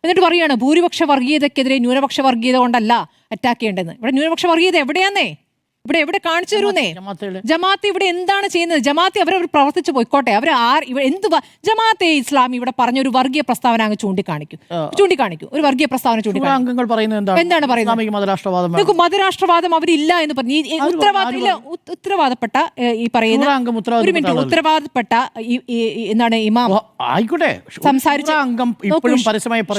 എന്നിട്ട് പറയാണ് ഭൂരിപക്ഷ വർഗീയതയ്ക്കെതിരെ ന്യൂനപക്ഷ വർഗീയത കൊണ്ടല്ല അറ്റാക്ക് ചെയ്യേണ്ടതെന്ന്. ഇവിടെ ന്യൂനപക്ഷ വർഗീയത എവിടെയാന്നേ? എവിടെ കാണിച്ചു തരുന്നേ? ജമാഅത്ത് ഇവിടെ എന്താണ് ചെയ്യുന്നത്? ജമാഅത്ത് അവരവർ പ്രവർത്തിച്ചു പോയിക്കോട്ടെ. അവർ ജമാഅത്തെ ഇസ്ലാമി ഇവിടെ പറഞ്ഞ ഒരു വർഗീയ പ്രസ്താവന അങ്ങ് ചൂണ്ടിക്കാണിക്കൂ. ഒരു വർഗീയ പ്രസ്താവന എന്താണ് പറയുന്നത്? മതരാഷ്ട്രവാദം അവരില്ല എന്ന് പറഞ്ഞു. ഉത്തരവാദപ്പെട്ട ഈ പറയുന്ന ഒരു മിനിറ്റ് ഉത്തരവാദപ്പെട്ട എന്താണ് ഇമാം സംസാരിച്ച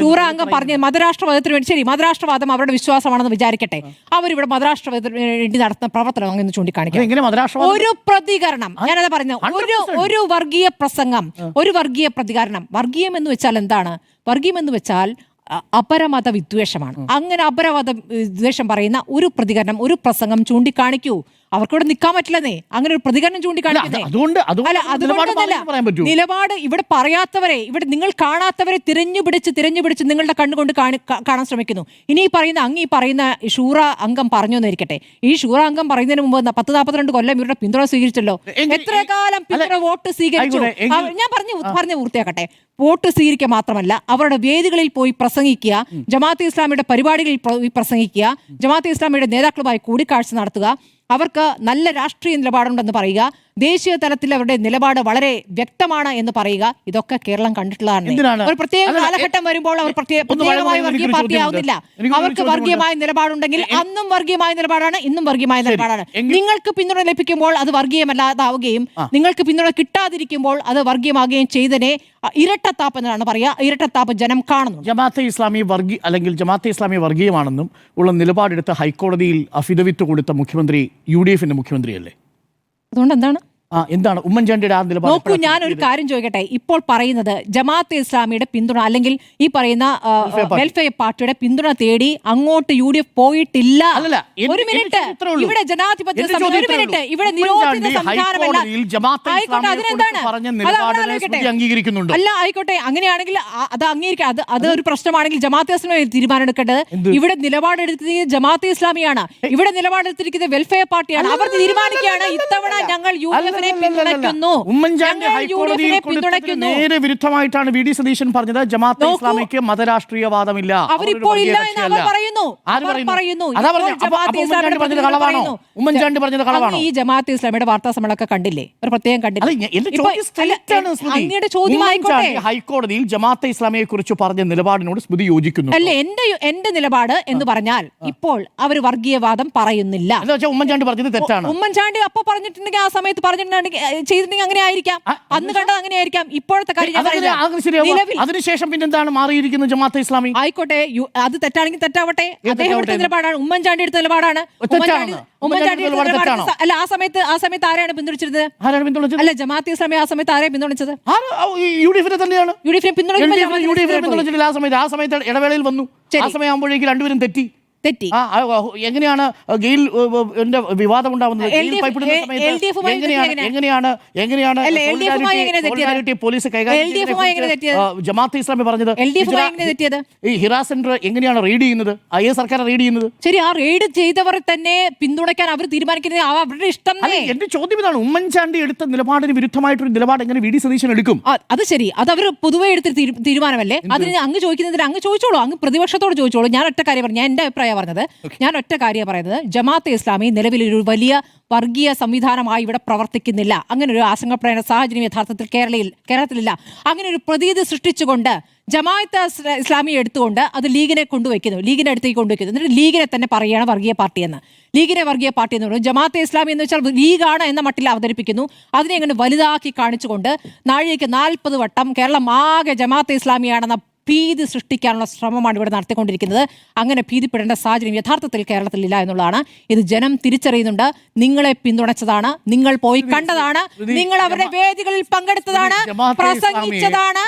ഷൂറ അംഗം പറഞ്ഞ മതരാഷ്ട്രവാദത്തിന് വേണ്ടി, ശരി മതരാഷ്ട്രവാദം അവരുടെ വിശ്വാസമാണെന്ന് വിചാരിക്കട്ടെ, അവരിവിടെ മതരാഷ്ട്രവാദത്തിന് വേണ്ടി നടത്തുന്ന പ്രവർത്തനം അങ്ങനെ ചൂണ്ടിക്കാണിക്കും. ഒരു പ്രതികരണം, ഞാനത് പറഞ്ഞത്, ഒരു വർഗീയ പ്രസംഗം, ഒരു വർഗീയ പ്രതികരണം. വർഗീയം എന്ന് വെച്ചാൽ എന്താണ്? വർഗീയം എന്ന് വെച്ചാൽ അപരമത വിദ്വേഷമാണ്. അങ്ങനെ അപരമത വിദ്വേഷം പറയുന്ന ഒരു പ്രതികരണം, ഒരു പ്രസംഗം ചൂണ്ടിക്കാണിക്കൂ. അവർക്കിവിടെ നിൽക്കാൻ പറ്റില്ലെന്നേ. അങ്ങനെ ഒരു പ്രതികരണം ചൂണ്ടിക്കാണിക്കുന്നേ. നിലപാട് ഇവിടെ പറയാത്തവരെ, ഇവിടെ നിങ്ങൾ കാണാത്തവരെ തിരഞ്ഞുപിടിച്ച് നിങ്ങളുടെ കണ്ണുകൊണ്ട് കാണാൻ ശ്രമിക്കുന്നു. ഇനി ഈ പറയുന്ന ഷൂറ അംഗം പറഞ്ഞു എന്നിരിക്കട്ടെ. ഈ ഷൂറ അംഗം പറയുന്നതിന് മുമ്പ് 10-42 കൊല്ലം ഇവരുടെ പിന്തുണ സ്വീകരിച്ചല്ലോ. എത്ര കാലം പിന്തുണ വോട്ട് സ്വീകരിച്ചു? ഞാൻ പറഞ്ഞു പൂർത്തിയാക്കട്ടെ. വോട്ട് സ്വീകരിക്കുക മാത്രമല്ല, അവരുടെ വേദികളിൽ പോയി പ്രസംഗിക്കുക, ജമാഅത്തെ ഇസ്ലാമിയുടെ പരിപാടികളിൽ പോയി പ്രസംഗിക്കുക, ജമാഅത്തെ ഇസ്ലാമിയുടെ നേതാക്കളുമായി കൂടിക്കാഴ്ച നടത്തുക, അവർക്ക് നല്ല രാഷ്ട്രീയ നിലപാടുണ്ടെന്ന് പറയുക, ദേശീയ തലത്തിൽ അവരുടെ നിലപാട് വളരെ വ്യക്തമാണ് എന്ന് പറയുക. ഇതൊക്കെ കേരളം കണ്ടിട്ടുള്ളതാണ്. ഒരു പ്രത്യേക കാലഘട്ടം വരുമ്പോൾ അവർ പ്രത്യേകമായ വർഗീയ പാർട്ടി ആവുന്നില്ല. അവർക്ക് വർഗീയമായ നിലപാടുണ്ടെങ്കിൽ അന്നും വർഗീയമായ നിലപാടാണ്, ഇന്നും വർഗീയമായ നിലപാടാണ്. നിങ്ങൾക്ക് പിന്തുണ ലഭിക്കുമ്പോൾ അത് വർഗീയമല്ലാതാവുകയും നിങ്ങൾക്ക് പിന്തുണ കിട്ടാതിരിക്കുമ്പോൾ അത് വർഗീയമാവുകയും ചെയ്തതിനെ ഇരട്ടത്താപ്പ് എന്നാണ് പറയുക. ഇരട്ടത്താപ്പ് ജനം കാണുന്നു. ജമാഅത്തെ ഇസ്ലാമി വർഗീയമാണെന്നും ഉള്ള നിലപാടെടുത്ത് ഹൈക്കോടതിയിൽ അഫിഡവിറ്റ് കൊടുത്ത മുഖ്യമന്ത്രി UDFന്റെ മുഖ്യമന്ത്രിയല്ലേ? അതുകൊണ്ട് എന്താണ് ഉമ്മൻചാണ്ടിയുടെ ആ നിലപാട്? നോക്കൂ, ഞാനൊരു കാര്യം ചോദിക്കട്ടെ. ഇപ്പോൾ പറയുന്നത് ജമാഅത്തെ ഇസ്ലാമിയുടെ പിന്തുണ അല്ലെങ്കിൽ ഈ പറയുന്ന വെൽഫെയർ പാർട്ടിയുടെ പിന്തുണ തേടി അങ്ങോട്ട് UDF പോയിട്ടില്ല. ഒരു മിനിറ്റ്, ഇവിടെ ജനാധിപത്യ ഇവിടെ നിരോധിത സംവിധാനമല്ല. അല്ല, ആയിക്കോട്ടെ, അങ്ങനെയാണെങ്കിൽ അത് അംഗീകരിക്കാം. അത് ഒരു പ്രശ്നമാണെങ്കിൽ ജമാഅത്തെ ഇസ്ലാമി തീരുമാനം എടുക്കേണ്ടത്. ഇവിടെ നിലപാടെടുത്തിരിക്കുന്നത് ജമാഅത്തെ ഇസ്ലാമിയാണ്. ഇവിടെ നിലപാടെടുത്തിരിക്കുന്നത് വെൽഫെയർ പാർട്ടിയാണ്. അവർ തീരുമാനിക്കുകയാണ് ഇത്തവണ ഞങ്ങൾ UDF ഉമ്മൻചാണ്ടി ഹൈക്കോടതിയിൽ കൊടുത്തതിന് നേരെ വിരുദ്ധമായിട്ടാണ് VD സതീശൻ പറഞ്ഞത് ജമാഅത്തെ ഇസ്ലാമിക്ക് മതരാഷ്ട്രീയവാദമില്ല. ഉമ്മൻചാണ്ടി പറഞ്ഞത് കളവാണോ? ഈ ജമാഅത്തെ ഇസ്ലാമിയുടെ വാർത്താ സമ്മേളനമൊക്കെ കണ്ടില്ലേ? ഒരു പ്രത്യേകം കണ്ടില്ലേ? ഹൈക്കോടതിയിൽ ജമാഅത്തെ ഇസ്ലാമിയെ കുറിച്ച് പറഞ്ഞ നിലപാടിനോട് സ്മൃതി യോജിക്കുന്നു. അല്ലേ, എന്റെ നിലപാട് എന്ന് പറഞ്ഞാൽ ഇപ്പോൾ അവർ വർഗീയവാദം പറയുന്നില്ല. ഉമ്മൻചാണ്ടി പറഞ്ഞത് തെറ്റാണ്. ഉമ്മൻചാണ്ടി അപ്പൊ പറഞ്ഞിട്ടുണ്ടെങ്കിൽ, ആ സമയത്ത് പറഞ്ഞിട്ടുണ്ടെങ്കിൽ, ചെയ്തിട്ടുണ്ടെങ്കിൽ അങ്ങനെ ആയിരിക്കാം. അന്ന് കണ്ടത് അങ്ങനെ ആയിരിക്കാം. ഇപ്പോഴത്തെ കാര്യം അതിനുശേഷം പിന്നെന്താണ് മാറിയിരിക്കുന്നത് ജമാഅത്തെ ഇസ്ലാമി? ആയിക്കോട്ടെ, അത് തെറ്റാണെങ്കിൽ തെറ്റാവട്ടെ. അദ്ദേഹം എടുത്ത നിലപാടാണ്, ഉമ്മൻചാണ്ടി എടുത്ത നിലപാടാണ്. അല്ല, ആ സമയത്ത് ആരെയാണ് പിന്തുണച്ചിരുന്നത്? അല്ല, ജമാഅത്തെ ഇസ്ലാമി ആ സമയത്ത് ആരെയാണ് പിന്തുണച്ചത്? UDFനെ തന്നെയാണ്. UDFനെ പിന്തുണച്ചിട്ടില്ല. ആ സമയത്ത് ഇടവേളയിൽ വന്നു. ആ സമയമാകുമ്പോഴേക്കും രണ്ടുപേരും തെറ്റി. എങ്ങനെയാണ് ഗെയിൽ വിവാദം ഉണ്ടാവുന്നത്? പോലീസ് ജമാഅത്തെ ഇസ്ലാമി പറഞ്ഞത് ഈ ഹിറാ സെന്റർ എങ്ങനെയാണ് റെയ്ഡ് ചെയ്യുന്നത്? സർക്കാർ റെയ്ഡ് ചെയ്യുന്നത്? ശരി, ആ റെയ്ഡ് ചെയ്തവരെ തന്നെ പിന്തുണയ്ക്കാൻ അവർ തീരുമാനിക്കുന്നത് അവരുടെ ഇഷ്ടം. എന്റെ ചോദ്യം ഇതാണ്, ഉമ്മൻചാണ്ടി എടുത്ത നിലപാടിന് വിരുദ്ധമായിട്ടൊരു നിലപാട് എങ്ങനെ VD സതീശൻ എടുക്കും? അത് ശരി, അത് അവർ പൊതുവെ എടുത്ത തീരുമാനമല്ലേ? അതിന് അങ്ങ് ചോദിക്കുന്നതിന് അങ്ങ് ചോദിച്ചോളൂ, അങ്ങ് പ്രതിപക്ഷത്തോട് ചോദിച്ചോളൂ. ഞാൻ ഒറ്റ കാര്യം പറഞ്ഞു, എന്റെ അഭിപ്രായം പറഞ്ഞത്. ഞാൻ ഒറ്റ കാര്യം പറയുന്നത്, ജമാഅത്തെ ഇസ്ലാമി നിലവിലൊരു വലിയ വർഗീയ സംവിധാനമായി ഇവിടെ പ്രവർത്തിക്കുന്നില്ല. അങ്ങനെ ഒരു ആശങ്കപ്പെടേണ്ട സാഹചര്യം യഥാർത്ഥത്തിൽ കേരളത്തിലില്ല. അങ്ങനെ ഒരു പ്രതീതി സൃഷ്ടിച്ചുകൊണ്ട് ജമാഅത്തെ ഇസ്ലാമിയെ എടുത്തുകൊണ്ട് അത് ലീഗിനെ അടുത്തേക്ക് കൊണ്ടുവയ്ക്കുന്നു. എന്നിട്ട് ലീഗിനെ തന്നെ പറയുകയാണ് വർഗീയ പാർട്ടിയെന്ന്. ലീഗിനെ വർഗീയ പാർട്ടി എന്ന് പറയുന്നത് ജമാഅത്തെ ഇസ്ലാമി എന്ന് വെച്ചാൽ ലീഗാണ് എന്ന മട്ടിൽ അവതരിപ്പിക്കുന്നു. അതിനെ അങ്ങനെ വലുതാക്കി കാണിച്ചുകൊണ്ട് നാഴികയ്ക്ക് 40 വട്ടം കേരളം ആകെ ജമാഅത്തെ ഇസ്ലാമിയാണെന്ന ഭീതി സൃഷ്ടിക്കാനുള്ള ശ്രമമാണ് ഇവിടെ നടത്തിക്കൊണ്ടിരിക്കുന്നത്. അങ്ങനെ ഭീതിപ്പെടേണ്ട സാഹചര്യം യഥാർത്ഥത്തിൽ കേരളത്തിലില്ല എന്നുള്ളതാണ്. ഇത് ജനം തിരിച്ചറിയുന്നുണ്ട്. നിങ്ങളെ പിന്തുണച്ചതാണ്, നിങ്ങൾ പോയി കണ്ടതാണ്, നിങ്ങൾ അവരുടെ വേദികളിൽ പങ്കെടുത്തതാണ്, പ്രസംഗിച്ചതാണ്.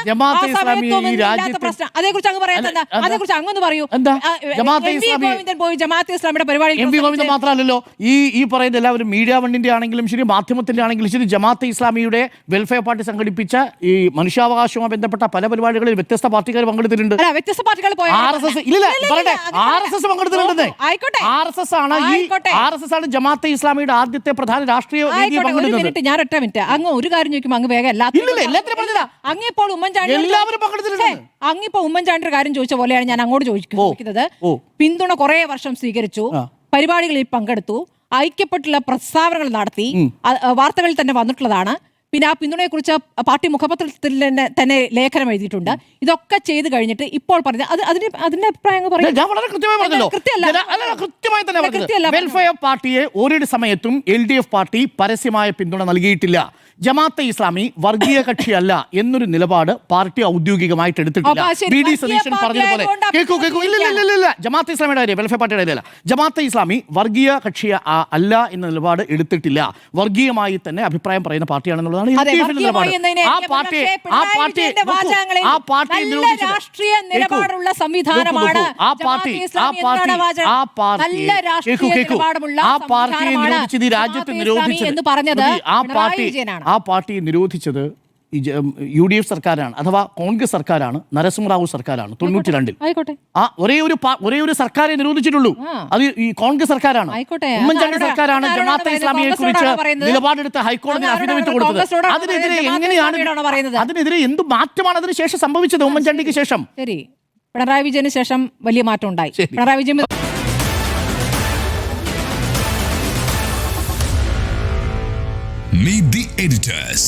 അതേക്കുറിച്ച് അങ്ങ് പറയാത്ത, അതേക്കുറിച്ച് അങ്ങൊന്ന് പറയൂ. ഗോവിന്ദൻ പോയി ജമാഅത്തെ ഇസ്ലാമിയുടെ പരിപാടി മാത്രമല്ലല്ലോ ഈ പറയുന്ന എല്ലാവരും മീഡിയ വണ്ണിന്റെ ആണെങ്കിലും ശരി, മാധ്യമത്തിന്റെ ആണെങ്കിലും ശരി, ജമാഅത്തെ ഇസ്ലാമിയുടെ വെൽഫെയർ പാർട്ടി സംഘടിപ്പിച്ച ഈ മനുഷ്യാവകാശവുമായി ബന്ധപ്പെട്ട പല പരിപാടികളിൽ വ്യത്യസ്ത പാർട്ടികൾ പ്രവർത്തകർ പങ്കെടുത്തിട്ടുണ്ട്. അല്ല, വ്യത്യസ്ത പാർട്ടികൾ പോയ RSS ഇല്ല പറയട്ടെ, RSS പങ്കെടുത്തിട്ടുണ്ടെന്നേ. ആയിക്കോട്ടെ, RSS ആണ് ജമാഅത്തെ ഇസ്ലാമിയുടെ ആദ്യത്തെ പ്രധാന രാഷ്ട്രീയ വേദി ഒരു പങ്കെടുക്കുന്നത്. മിനിറ്റ്, ഞാൻ ഒറ്റ മിനിറ്റ്. അങ്ങ് ഒരു കാര്യം ചോദിക്കുമ്പോൾ അങ്ങ് വേഗം അങ്ങിപ്പോൾ ഉമ്മൻചാണ്ടി എല്ലാവരും പങ്കെടുത്തിട്ടുണ്ട്. അങ്ങിപ്പോ ഉമ്മൻചാണ്ടിയുടെ കാര്യം ചോദിച്ച പോലെയാണ് ഞാൻ അങ്ങോട്ട് ചോദിക്കുന്നത്. പിന്തുണ കുറെ വർഷം സ്വീകരിച്ചു, പരിപാടികളിൽ പങ്കെടുത്തു, ഐക്യപ്പെട്ടുള്ള പ്രസ്താവനകൾ നടത്തി, വാർത്തകളിൽ തന്നെ വന്നിട്ടുള്ളതാണ്. പിന്നെ ആ പിന്തുണയെ കുറിച്ച് പാർട്ടി മുഖപത്രത്തിൽ തന്നെ ലേഖനം എഴുതിയിട്ടുണ്ട്. ഇതൊക്കെ ചെയ്ത് കഴിഞ്ഞിട്ട് ഇപ്പോൾ പറഞ്ഞ അതിന്റെ അഭിപ്രായം വെൽഫെയർ പാർട്ടിയെ ഒരു സമയത്തും LDF പാർട്ടി പരസ്യമായ പിന്തുണ നൽകിയിട്ടില്ല. ജമാഅത്തെ ഇസ്ലാമി വർഗീയ കക്ഷിയല്ല എന്നൊരു നിലപാട് പാർട്ടി ഔദ്യോഗികമായിട്ട് എടുത്തിട്ടില്ല. BD സതീശൻ പറഞ്ഞതുപോലെ ഇല്ല, ജമാഅത്തെ ഇസ്ലാമിയുടെ കാര്യം, വെൽഫെയർ പാർട്ടിയുടെ കാര്യമല്ല. ജമാഅത്തെ ഇസ്ലാമി വർഗീയ കക്ഷി അല്ല എന്ന നിലപാട് എടുത്തിട്ടില്ല. വർഗീയമായി തന്നെ അഭിപ്രായം പറയുന്ന പാർട്ടിയാണെന്നുള്ളതാണ് LDF നിലപാട്. ആ പാർട്ടിയെ നിരോധിച്ചത് UDF സർക്കാരാണ്, അഥവാ കോൺഗ്രസ് സർക്കാരാണ്, നരസിംഹറാവു സർക്കാരാണ് 92-ൽ. ആ ഒരേ ഒരു സർക്കാരെ നിരോധിച്ചിട്ടുള്ളൂ, അത് ഈ കോൺഗ്രസ് സർക്കാരാണ്. ഉമ്മൻചാണ്ടി സർക്കാരാണ് ജമാഅത്തെ ഇസ്ലാമിയെ കുറിച്ച് നിലപാടെടുത്ത് ഹൈക്കോടതി അഫിഡവിറ്റ് കൊടുത്തത്. അതിനെതിരെ എന്ത് മാറ്റമാണ് അതിന് ശേഷം സംഭവിച്ചത്? ഉമ്മൻചാണ്ടിക്ക് ശേഷം ശരി, പിണറായി വിജയന് ശേഷം വലിയ മാറ്റം ഉണ്ടായി. Pinarayi Vijayan Meet the editors.